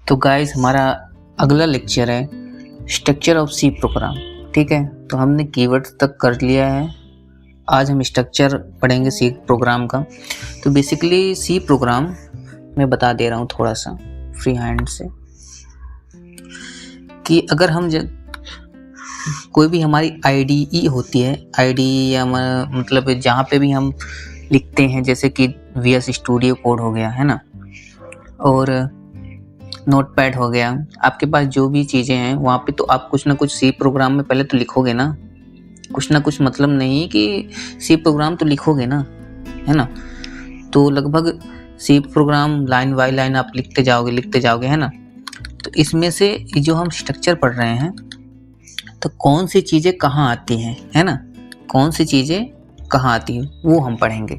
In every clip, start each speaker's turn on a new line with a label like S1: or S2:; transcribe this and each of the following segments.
S1: तो गाइस हमारा अगला लेक्चर है स्ट्रक्चर ऑफ सी प्रोग्राम। ठीक है, तो हमने कीवर्ड तक कर लिया है। आज हम स्ट्रक्चर पढ़ेंगे सी प्रोग्राम का। तो बेसिकली सी प्रोग्राम मैं बता दे रहा हूँ थोड़ा सा फ्री हैंड से कि अगर हम कोई भी हमारी IDE होती है, IDE या मतलब जहाँ पे भी हम लिखते हैं, जैसे कि VS स्टूडियो कोड हो गया है ना, और नोटपैड हो गया, आपके पास जो भी चीज़ें हैं वहाँ पे तो आप कुछ ना कुछ सी प्रोग्राम में पहले तो लिखोगे ना कुछ, मतलब नहीं कि सी प्रोग्राम तो लिखोगे ना, है ना। तो लगभग C program line by line आप लिखते जाओगे है ना। तो इसमें से जो हम स्ट्रक्चर पढ़ रहे हैं तो कौन सी चीज़ें कहाँ आती हैं, है ना, कौन सी चीज़ें कहाँ आती हैं वो हम पढ़ेंगे।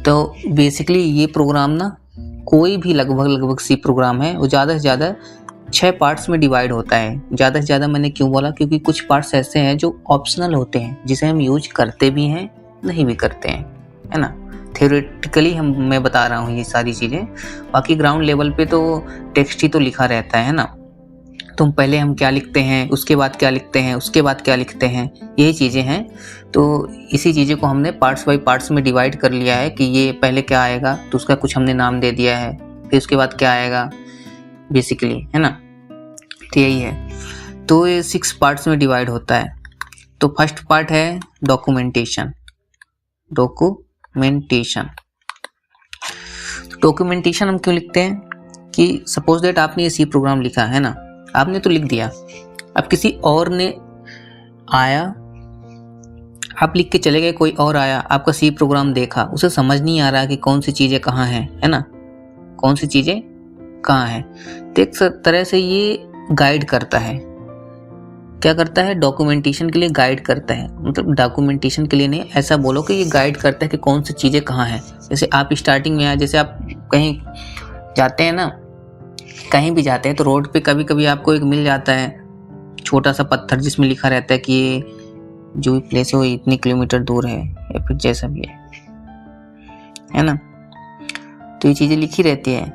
S1: तो बेसिकली ये प्रोग्राम ना कोई भी लगभग सी प्रोग्राम है वो ज़्यादा से ज़्यादा 6 पार्ट्स में डिवाइड होता है। ज़्यादा से ज़्यादा मैंने क्यों बोला, क्योंकि कुछ पार्ट्स ऐसे हैं जो ऑप्शनल होते हैं, जिसे हम यूज करते भी हैं नहीं भी करते हैं, है ना। थ्योरेटिकली मैं बता रहा हूँ ये सारी चीज़ें, बाकी ग्राउंड लेवल पे तो टेक्स्ट ही तो लिखा रहता है ना। तुम पहले हम क्या लिखते हैं, उसके बाद क्या लिखते हैं, उसके बाद क्या लिखते हैं, यही चीज़ें हैं। तो इसी चीज़ें को हमने पार्ट्स बाय पार्ट्स में डिवाइड कर लिया है कि ये पहले क्या आएगा तो उसका कुछ हमने नाम दे दिया है, फिर उसके बाद क्या आएगा बेसिकली, है ना। तो यही है। तो ये 6 पार्ट्स में डिवाइड होता है। तो फर्स्ट पार्ट है डॉक्यूमेंटेशन। डॉक्यूमेंटेशन हम क्यों लिखते हैं कि सपोज दैट आपने ये सी प्रोग्राम लिखा है ना, आपने तो लिख दिया, अब किसी और ने आया, आप लिख के चले गए, कोई और आया, आपका सी प्रोग्राम देखा, उसे समझ नहीं आ रहा कि कौन सी चीज़ें कहाँ हैं, है ना, कौन सी चीज़ें कहाँ हैं। तो एक तरह से ये गाइड करता है, क्या करता है, डॉक्यूमेंटेशन के लिए गाइड करता है। मतलब डॉक्यूमेंटेशन के लिए नहीं, ऐसा बोलो कि ये गाइड करता है कि कौन सी चीज़ें कहाँ हैं। जैसे आप स्टार्टिंग में आए, जैसे आप कहीं जाते हैं ना, कहीं भी जाते हैं तो रोड पे कभी कभी आपको एक मिल जाता है छोटा सा पत्थर जिसमें लिखा रहता है कि ये जो भी प्लेस है वो इतने किलोमीटर दूर है, या फिर जैसा भी है ना। तो ये चीज़ें लिखी रहती है,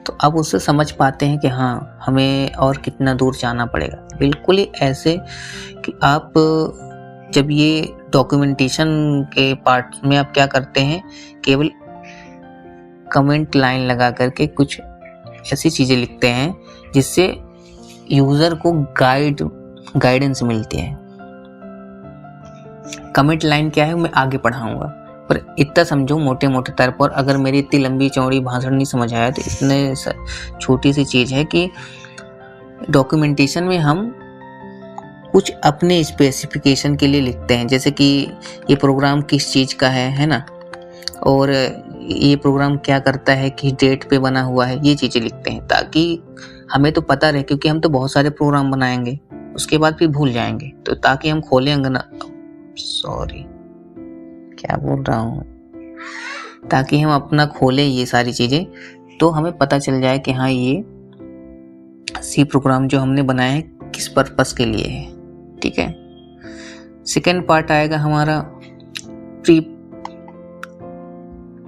S1: तो आप उससे समझ पाते हैं कि हाँ हमें और कितना दूर जाना पड़ेगा। बिल्कुल ही ऐसे कि आप जब ये डॉक्यूमेंटेशन के पार्ट में आप क्या करते हैं, केवल कमेंट लाइन लगा करके कुछ ऐसी चीज़ें लिखते हैं जिससे यूज़र को गाइडेंस मिलती है। कमेंट लाइन क्या है मैं आगे पढ़ाऊंगा, पर इतना समझो मोटे तौर पर, अगर मेरी इतनी लंबी चौड़ी भाषण नहीं समझ आया तो इतने छोटी सी चीज़ है कि डॉक्यूमेंटेशन में हम कुछ अपने स्पेसिफिकेशन के लिए लिखते हैं, जैसे कि ये प्रोग्राम किस चीज़ का है ना, और ये प्रोग्राम क्या करता है, कि डेट पे बना हुआ है, ये चीज़ें लिखते हैं ताकि हमें तो पता रहे, क्योंकि हम तो बहुत सारे प्रोग्राम बनाएंगे उसके बाद फिर भूल जाएंगे। तो ताकि हम खोलें क्या बोल रहा हूँ, ताकि हम अपना खोलें ये सारी चीज़ें, तो हमें पता चल जाए कि हाँ ये सी प्रोग्राम जो हमने बनाया है किस पर्पस के लिए है। ठीक है। सेकेंड पार्ट आएगा हमारा प्री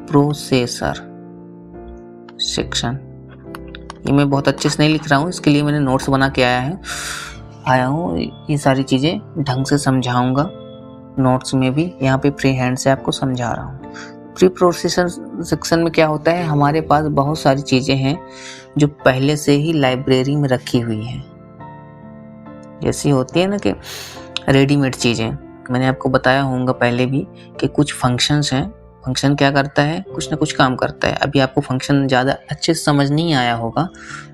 S1: प्रोसेसर सेक्शन। ये मैं बहुत अच्छे से नहीं लिख रहा हूँ, इसके लिए मैंने नोट्स बना के आया हूँ। ये सारी चीज़ें ढंग से समझाऊंगा नोट्स में भी, यहाँ पे फ्री हैंड से आपको समझा रहा हूँ। प्री प्रोसेसर सेक्शन में क्या होता है, हमारे पास बहुत सारी चीज़ें हैं जो पहले से ही लाइब्रेरी में रखी हुई हैं। जैसी होती है ना कि रेडीमेड चीज़ें, मैंने आपको बताया होगा पहले भी कि कुछ फंक्शंस हैं। फंक्शन क्या करता है, कुछ ना कुछ काम करता है। अभी आपको फंक्शन ज़्यादा अच्छे से समझ नहीं आया होगा,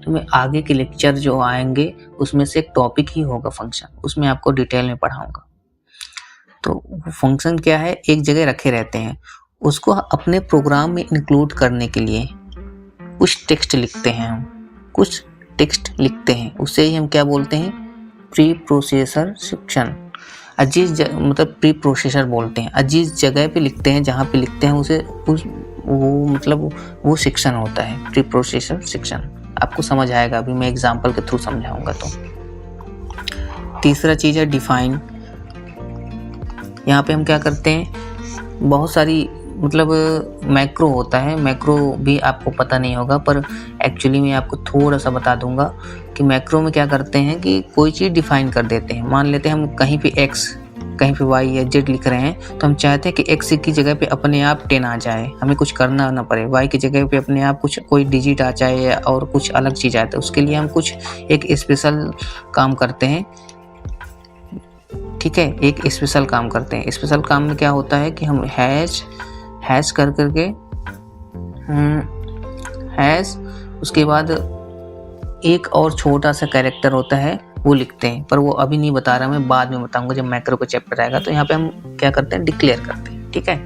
S1: तो मैं आगे के लेक्चर जो आएंगे उसमें से एक टॉपिक ही होगा फंक्शन, उसमें आपको डिटेल में पढ़ाऊंगा। तो फंक्शन क्या है, एक जगह रखे रहते हैं, उसको अपने प्रोग्राम में इंक्लूड करने के लिए कुछ टेक्स्ट लिखते हैं, उससे ही हम क्या बोलते हैं, प्री प्रोसेसर सेक्शन। मतलब प्री प्रोसेसर बोलते हैं, अजीज जगह पे लिखते हैं, जहाँ पे लिखते हैं उसे वो सेक्शन होता है प्री प्रोसेसर सेक्शन। आपको समझ आएगा, अभी मैं एग्जांपल के थ्रू समझाऊंगा। तो तीसरा चीज़ है डिफाइन। यहाँ पे हम क्या करते हैं, बहुत सारी मतलब मैक्रो होता है। मैक्रो भी आपको पता नहीं होगा, पर एक्चुअली मैं आपको थोड़ा सा बता दूंगा कि मैक्रो में क्या करते हैं कि कोई चीज़ डिफाइन कर देते हैं। मान लेते हैं हम कहीं पे x, कहीं पे y या z लिख रहे हैं, तो हम चाहते हैं कि x की जगह पे अपने आप 10 आ जाए, हमें कुछ करना ना पड़े। y की जगह पे अपने आप कुछ कोई डिजिट आ जाए और कुछ अलग चीज़ आए, तो उसके लिए हम कुछ एक स्पेशल काम करते हैं। ठीक है, एक स्पेशल काम करते हैं। स्पेशल काम में क्या होता है कि हम हैश कर करके हैश, उसके बाद एक और छोटा सा कैरेक्टर होता है वो लिखते हैं, पर वो अभी नहीं बता रहा, मैं बाद में बताऊंगा जब मैक्रो का चैप्टर आएगा। तो यहाँ पे हम क्या करते हैं, डिक्लेयर करते हैं। ठीक है,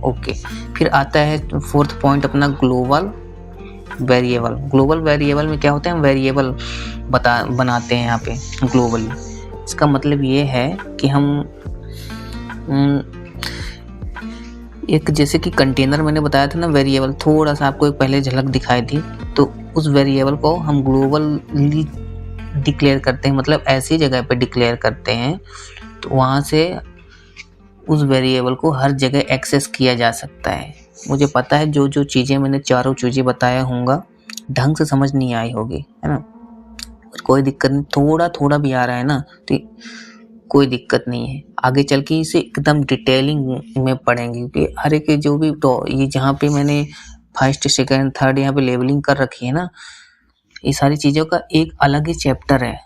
S1: ओके। फिर आता है 4th पॉइंट अपना ग्लोबल वेरिएबल। ग्लोबल वेरिएबल में क्या होता है, हम वेरिएबल बनाते हैं यहाँ पे ग्लोबली। इसका मतलब ये है कि हम एक जैसे कि कंटेनर मैंने बताया था ना वेरिएबल, थोड़ा सा आपको एक पहले झलक दिखाई थी, तो उस वेरिएबल को हम ग्लोबली डिक्लेयर करते हैं, मतलब ऐसी जगह पे डिक्लेयर करते हैं तो वहाँ से उस वेरिएबल को हर जगह एक्सेस किया जा सकता है। मुझे पता है जो जो चीज़ें मैंने चारों चीज़ें बताया होंगे ढंग से समझ नहीं आई होगी, है ना, कोई दिक्कत नहीं। थोड़ा थोड़ा भी आ रहा है ना तो कोई दिक्कत नहीं है, आगे चल के इसे एकदम डिटेलिंग में पढ़ेंगे, क्योंकि हर एक जो भी तो ये जहाँ पे मैंने फर्स्ट सेकंड थर्ड यहाँ पे लेवलिंग कर रखी है ना, ये सारी चीज़ों का एक अलग ही चैप्टर है,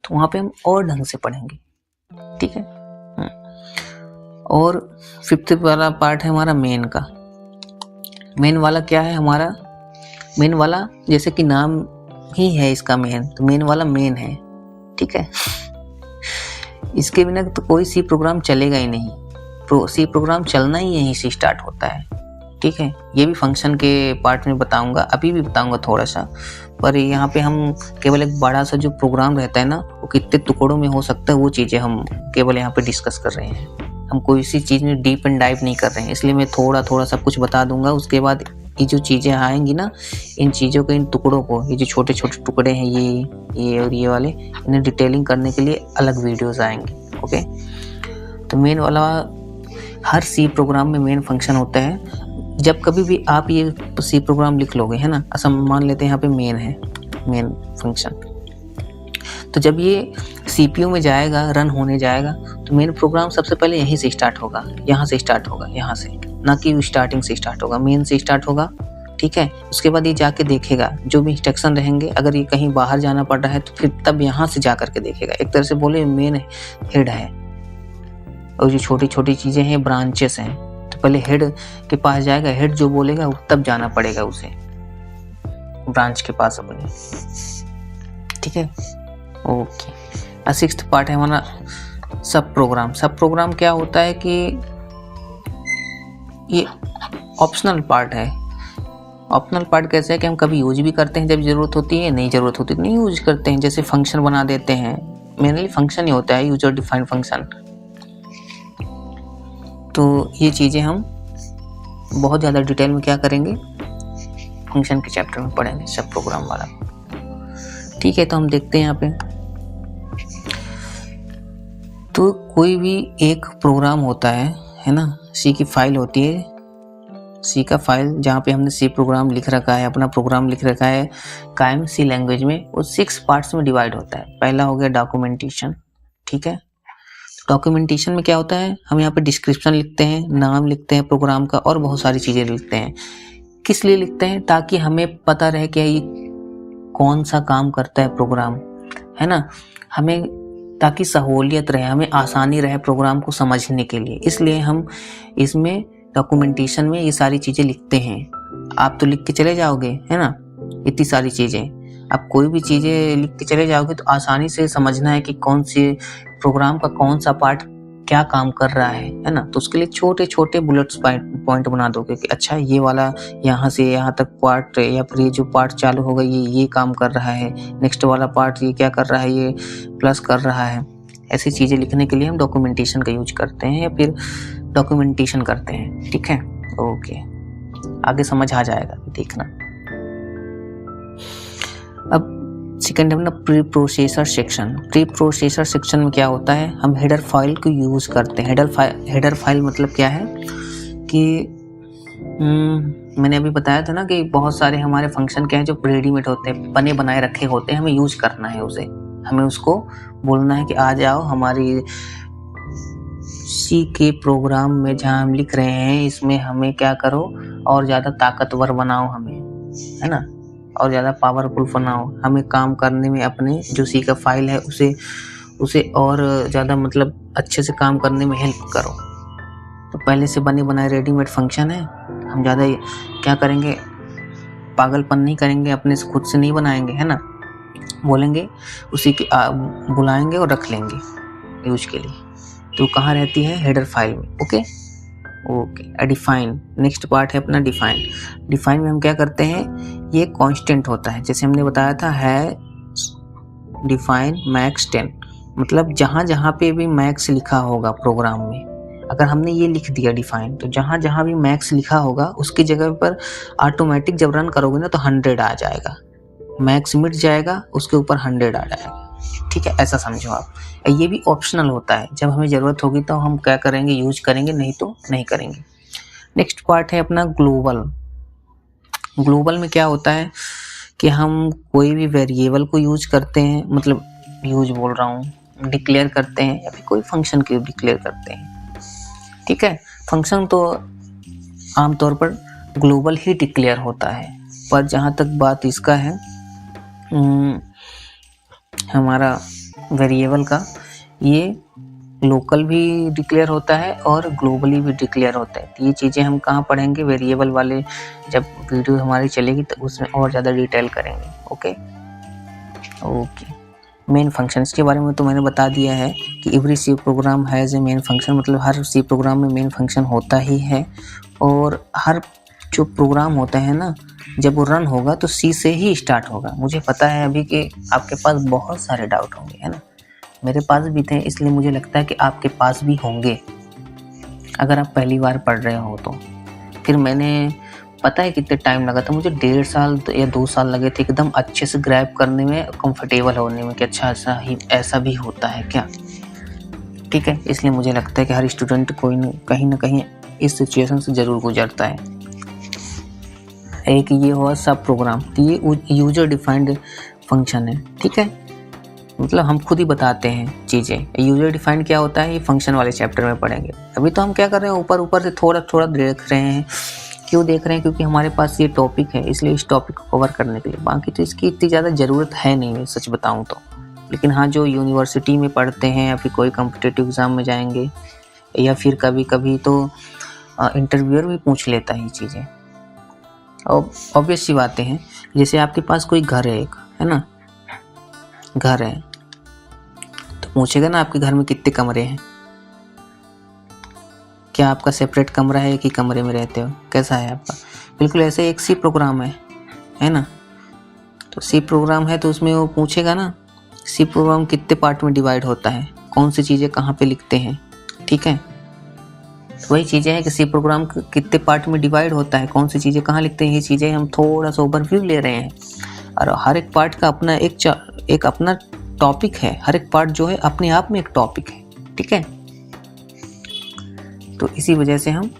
S1: तो वहाँ पे हम और ढंग से पढ़ेंगे। ठीक है, और 5th वाला पार्ट है हमारा मेन का। मेन वाला क्या है हमारा, मेन वाला जैसे कि नाम ही है इसका मेन, तो मेन वाला मेन है। ठीक है, इसके बिना तो कोई सी प्रोग्राम चलेगा ही नहीं। सी प्रोग्राम चलना ही यहीं से स्टार्ट होता है। ठीक है, ये भी फंक्शन के पार्ट में बताऊंगा, अभी भी बताऊंगा थोड़ा सा, पर यहाँ पे हम केवल एक बड़ा सा जो प्रोग्राम रहता है ना वो कितने टुकड़ों में हो सकता है वो चीज़ें हम केवल यहाँ पे डिस्कस कर रहे हैं। हम कोई सी चीज़ में डीप एंड डाइव नहीं कर रहे हैं, इसलिए मैं थोड़ा थोड़ा सब कुछ बता दूंगा। उसके बाद ये जो चीज़ें आएंगी ना, इन चीज़ों के इन टुकड़ों को, ये जो छोटे छोटे टुकड़े हैं ये और ये वाले, इन्हें डिटेलिंग करने के लिए अलग वीडियोस आएंगे। ओके, तो मेन वाला हर सी प्रोग्राम में मेन फंक्शन होता है। जब कभी भी आप ये सी प्रोग्राम लिख लोगे, है ना, ऐसा मान लेते हैं यहाँ पे मेन है, मेन फंक्शन, तो जब ये सीपीयू में जाएगा, रन होने जाएगा, तो मेन प्रोग्राम सबसे पहले यहीं से स्टार्ट होगा, यहाँ से स्टार्ट होगा, यहाँ से, ना कि स्टार्टिंग से स्टार्ट होगा, मेन से स्टार्ट होगा। ठीक है, उसके बाद ये जाके देखेगा जो भी इंस्ट्रक्शन रहेंगे, अगर ये कहीं बाहर जाना पड़ रहा है तो फिर तब यहाँ से जा करके देखेगा। एक तरह से बोले मेन हेड है, और जो छोटी छोटी चीज़ें हैं ब्रांचेस हैं, तो पहले हेड के पास जाएगा, हेड जो बोलेगा तब जाना पड़ेगा उसे ब्रांच के पास अपने। ठीक है, ओके। 6th पार्ट है हमारा सब प्रोग्राम। सब प्रोग्राम क्या होता है कि ये ऑप्शनल पार्ट है। ऑप्शनल पार्ट कैसे है कि हम कभी यूज भी करते हैं जब ज़रूरत होती है, नहीं ज़रूरत होती तो नहीं यूज करते हैं। जैसे फंक्शन बना देते हैं, मेनली फंक्शन ही होता है, यूजर डिफाइंड फंक्शन। तो ये चीज़ें हम बहुत ज़्यादा डिटेल में क्या करेंगे, फंक्शन के चैप्टर में पढ़ेंगे, सब प्रोग्राम वाला। ठीक है, तो हम देखते हैं यहाँ पे, तो कोई भी एक प्रोग्राम होता है ना, सी की फाइल होती है, सी का फाइल जहाँ पे हमने सी प्रोग्राम लिख रखा है, अपना प्रोग्राम लिख रखा है कायम सी लैंग्वेज में, वो 6 पार्ट्स में डिवाइड होता है। पहला हो गया डॉक्यूमेंटेशन। ठीक है, डॉक्यूमेंटेशन में क्या होता है, हम यहाँ पे डिस्क्रिप्शन लिखते हैं, नाम लिखते हैं प्रोग्राम का, और बहुत सारी चीज़ें लिखते हैं। किस लिए लिखते हैं, ताकि हमें पता रहे कि ये कौन सा काम करता है प्रोग्राम, है ना, हमें ताकि सहूलियत रहे, हमें आसानी रहे प्रोग्राम को समझने के लिए, इसलिए हम इसमें डॉक्यूमेंटेशन में ये सारी चीज़ें लिखते हैं। आप तो लिख के चले जाओगे, है ना, इतनी सारी चीज़ें, आप कोई भी चीज़ें लिख के चले जाओगे तो आसानी से समझना है कि कौन सी प्रोग्राम का कौन सा पार्ट क्या काम कर रहा है ना। तो उसके लिए छोटे छोटे बुलेट्स पॉइंट बना दोगे कि अच्छा ये वाला यहाँ से यहाँ तक पार्ट, या फिर ये जो पार्ट चालू होगा ये काम कर रहा है, नेक्स्ट वाला पार्ट ये क्या कर रहा है, ये प्लस कर रहा है। ऐसी चीज़ें लिखने के लिए हम डॉक्यूमेंटेशन का यूज करते हैं, या फिर डॉक्यूमेंटेशन करते हैं। ठीक है, ओके, आगे समझ आ जाएगा, देखना। अब सेकंड है ना pre processor section. Pre processor section में क्या होता है, हम हेडर फाइल को यूज करते हैं। हेडर फाइल मतलब क्या है कि मैंने अभी बताया था ना कि बहुत सारे हमारे फंक्शन क्या है जो रेडीमेड होते हैं, बने बनाए रखे होते हैं, हमें यूज करना है उसे, हमें उसको बोलना है कि आ जाओ हमारी सी के प्रोग्राम में जहाँ हम लिख रहे हैं इसमें हमें क्या करो और ज़्यादा ताकतवर बनाओ हमें, है ना, और ज़्यादा पावरफुल बनाओ, हमें काम करने में अपने जो सी का फाइल है उसे और ज़्यादा मतलब अच्छे से काम करने में हेल्प करो। तो पहले से बने बनाए रेडीमेड फंक्शन है, हम ज़्यादा क्या करेंगे, पागलपन नहीं करेंगे, अपने से खुद से नहीं बनाएंगे, है ना, बोलेंगे उसी के बुलाएंगे और रख लेंगे यूज के लिए। तो कहाँ रहती है, हेडर फाइल में। ओके डिफाइन, नेक्स्ट पार्ट है अपना डिफाइन। डिफाइन में हम क्या करते हैं, ये कांस्टेंट होता है, जैसे हमने बताया था है डिफाइन मैक्स 10, मतलब जहाँ जहाँ पे भी मैक्स लिखा होगा प्रोग्राम में, अगर हमने ये लिख दिया डिफाइन, तो जहाँ जहाँ भी मैक्स लिखा होगा उसकी जगह पर ऑटोमेटिक जब रन करोगे ना तो 100 आ जाएगा, मैक्स मिट जाएगा, उसके ऊपर 100 आ जाएगा। ठीक है, ऐसा समझो आप। ये भी ऑप्शनल होता है, जब हमें ज़रूरत होगी तो हम क्या करेंगे, यूज करेंगे, नहीं तो नहीं करेंगे। नेक्स्ट पार्ट है अपना ग्लोबल। ग्लोबल में क्या होता है कि हम कोई भी वेरिएबल को यूज करते हैं, मतलब यूज बोल रहा हूँ, डिक्लेयर करते हैं या फिर कोई फंक्शन को डिक्लेयर करते हैं। ठीक है, फंक्शन तो आमतौर पर ग्लोबल ही डिक्लेयर होता है, पर जहाँ तक बात इसका है हमारा वेरिएबल का, ये लोकल भी डिक्लेयर होता है और ग्लोबली भी डिक्लेयर होता है। तो ये चीज़ें हम कहाँ पढ़ेंगे, वेरिएबल वाले जब वीडियो हमारी चलेगी तो उसमें और ज़्यादा डिटेल करेंगे। ओके मेन फंक्शन, इसके बारे में तो मैंने बता दिया है कि every C program has a main function, मतलब हर सी प्रोग्राम में मेन फंक्शन होता ही है, और हर जो प्रोग्राम होता है ना जब वो रन होगा तो सी से ही स्टार्ट होगा। मुझे पता है अभी कि आपके पास बहुत सारे डाउट होंगे, है ना, मेरे पास भी थे, इसलिए मुझे लगता है कि आपके पास भी होंगे अगर आप पहली बार पढ़ रहे हो तो। फिर मैंने पता है कितने टाइम लगा था, मुझे 1.5 साल या 2 साल लगे थे एकदम अच्छे से ग्रैब करने में, कंफर्टेबल होने में कि अच्छा ऐसा भी होता है क्या। ठीक है, इसलिए मुझे लगता है कि हर स्टूडेंट कहीं ना कहीं इस सिचुएशन से ज़रूर गुजरता है। एक ये हुआ सब प्रोग्राम, तो ये यूजर डिफाइंड फंक्शन है। ठीक है, मतलब हम खुद ही बताते हैं चीज़ें। यूजर डिफाइंड क्या होता है ये फंक्शन वाले चैप्टर में पढ़ेंगे। अभी तो हम क्या कर रहे हैं, ऊपर से थोड़ा थोड़ा देख रहे हैं। क्यों देख रहे हैं, क्योंकि हमारे पास ये टॉपिक है, इसलिए इस टॉपिक को कवर करने के लिए। बाकी तो इसकी इतनी ज़्यादा ज़रूरत है नहीं, सच बताऊँ तो। लेकिन हाँ, जो यूनिवर्सिटी में पढ़ते हैं या फिर कोई कॉम्पिटिटिव एग्ज़ाम में जाएंगे, या फिर कभी कभी तो इंटरव्यूअर भी पूछ लेता है ये चीज़ें। और ऑब्वियस सी बातें हैं, जैसे आपके पास कोई घर है एक, है ना, घर है तो पूछेगा ना आपके घर में कितने कमरे हैं, क्या आपका सेपरेट कमरा है, एक ही कमरे में रहते हो, कैसा है आपका। बिल्कुल ऐसे एक सी प्रोग्राम है ना, तो सी प्रोग्राम है तो उसमें वो पूछेगा ना सी प्रोग्राम कितने पार्ट में डिवाइड होता है, कौन सी चीज़ें कहाँ पे लिखते हैं। ठीक है, वही चीज़ें हैं कि सी प्रोग्राम कितने पार्ट में डिवाइड होता है, कौन सी चीज़ें कहाँ लिखते हैं, ये चीज़ें हम थोड़ा सा ओवरव्यू ले रहे हैं। और हर एक पार्ट का अपना एक अपना टॉपिक है, हर एक पार्ट जो है अपने आप में एक टॉपिक है। ठीक है, तो इसी वजह से हम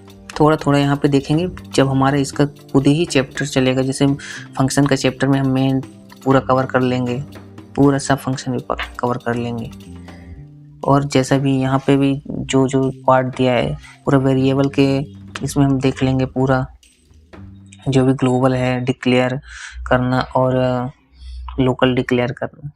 S1: थोड़ा थोड़ा यहाँ पे देखेंगे। जब हमारा इसका खुद ही चैप्टर चलेगा, जैसे फंक्शन का चैप्टर में हम मेन पूरा कवर कर लेंगे, पूरा सब फंक्शन भी कवर कर लेंगे। और जैसा भी यहाँ पे भी जो पार्ट दिया है पूरा वेरिएबल के, इसमें हम देख लेंगे पूरा जो भी ग्लोबल है डिक्लेयर करना और लोकल डिक्लेयर करना।